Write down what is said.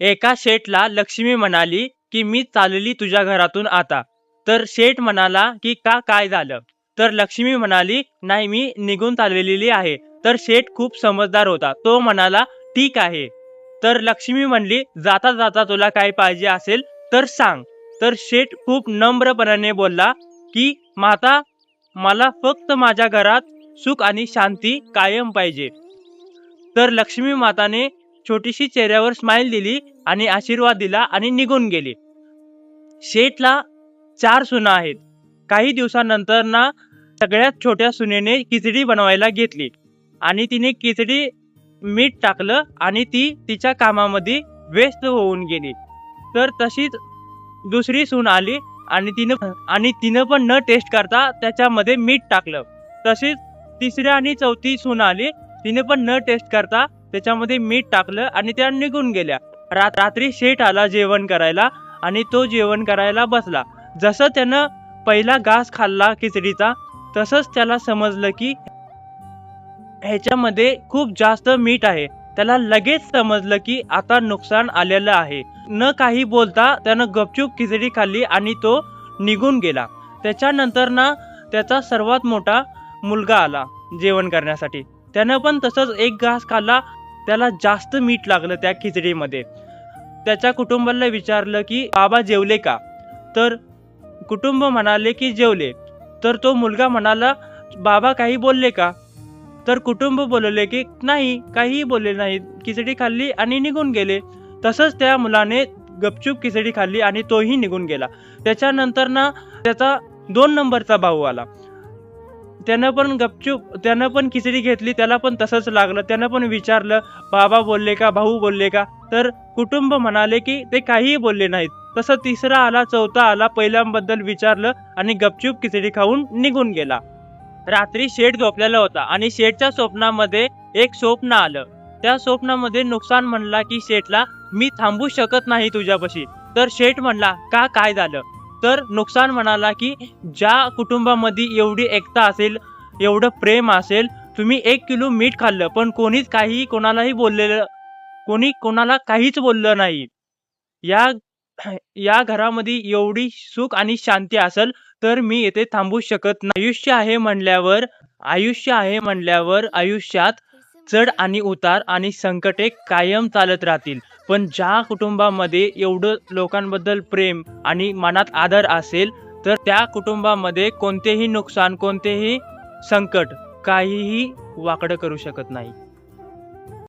एका शेठला लक्ष्मी म्हणाली की मी चालली तुझ्या घरातून आता. तर शेठ म्हणाला की का, काय झालं? तर लक्ष्मी म्हणाली नाही, मी निघून चाललेली आहे. तर शेठ खूप समजदार होता, तो म्हणाला ठीक आहे. तर लक्ष्मी म्हणली जाता जाता तुला काय पाहिजे असेल तर सांग. तर शेठ खूप नम्रपणाने बोलला की माता, मला फक्त माझ्या घरात सुख आणि शांती कायम पाहिजे. तर लक्ष्मी माताने छोटीशी चेहऱ्यावर स्माइल दिली आणि आशीर्वाद दिला आणि निघून गेली. शेठला 4 सुना आहेत. काही दिवसानंतर ना सगळ्यात छोट्या सुनेने खिचडी बनवायला घेतली आणि तिने खिचडी मीठ टाकलं आणि ती तिच्या कामामध्ये व्यस्त होऊन गेली. तर तशीच दुसरी सून आली आणि तिनं पण न टेस्ट करता त्याच्यामध्ये मीठ टाकलं. तशीच तिसरी आणि चौथी सून आली, तिने पण न टेस्ट करता त्याच्यामध्ये मीठ टाकलं आणि त्या निघून गेल्या. रात्री शेठ आला जेवण करायला आणि तो जेवण करायला बसला. जसं त्यानं पहिला घास खाल्ला खिचडीचा, तसंच त्याला समजलं की ह्याच्यामध्ये खूप जास्त मीठ आहे. त्याला लगेच समजलं की आता नुकसान आलेलं आहे. न काही बोलता त्यानं गपचूप खिचडी खाल्ली आणि तो निघून गेला. त्याच्यानंतर ना त्याचा सर्वात मोठा मुलगा आला जेवण करण्यासाठी. त्यानं पण तसंच एक घास खाल्ला. त्याला जास्त मीठ लागलं त्या खिचडीमध्ये. त्याच्या कुटुंबाला विचारलं की बाबा जेवले का? तर कुटुंब म्हणाले की जेवले. तर तो मुलगा म्हणाला बाबा काही बोलले का? तर कुटुंब बोलले की नाही, काहीही बोलले नाहीत, खिचडी खाल्ली आणि निघून गेले. तसंच त्या मुलाने गपचूप खिचडी खाल्ली आणि तोही निघून गेला. त्याच्यानंतर ना त्याचा 2 नंबरचा भाऊ आला. त्यानं पण खिचडी घेतली, त्याला पण तसंच लागलं. त्यानं पण विचारलं बाबा बोलले का, भाऊ बोलले का? तर कुटुंब म्हणाले की ते काहीही बोलले नाहीत. तसं तिसरा आला, चौथा आला, पहिल्यांबद्दल विचारलं आणि गपचूप खिचडी खाऊन निघून गेला. रात्री शेठ झोपलेला होता आणि शेठच्या स्वप्नामध्ये एक स्वप्न आलं. त्या स्वप्नामध्ये नुकसान म्हणला की शेठला मी थांबू शकत नाही तुझ्यापाशी. तर शेठ म्हणला का, काय झालं? तर नुकसान म्हणाला की ज्या कुटुंबामध्ये एवढी एकता असेल, एवढं प्रेम असेल, तुम्ही 1 किलो मीठ खाल्लं पण कोणीच काहीही कोणी कोणाला काहीच बोललं नाही. या या घरामध्ये एवढी सुख आणि शांती असेल तर मी येथे थांबू शकत नाही. आयुष्य आहे म्हणल्यावर आयुष्यात चढ आणि उतार आणि संकटे कायम चालत राहतील. पण ज्या कुटुंबामध्ये एवढं लोकांबद्दल प्रेम आणि मनात आदर असेल तर त्या कुटुंबामध्ये कोणतेही नुकसान, कोणतेही संकट काहीही वाकडं करू शकत नाही.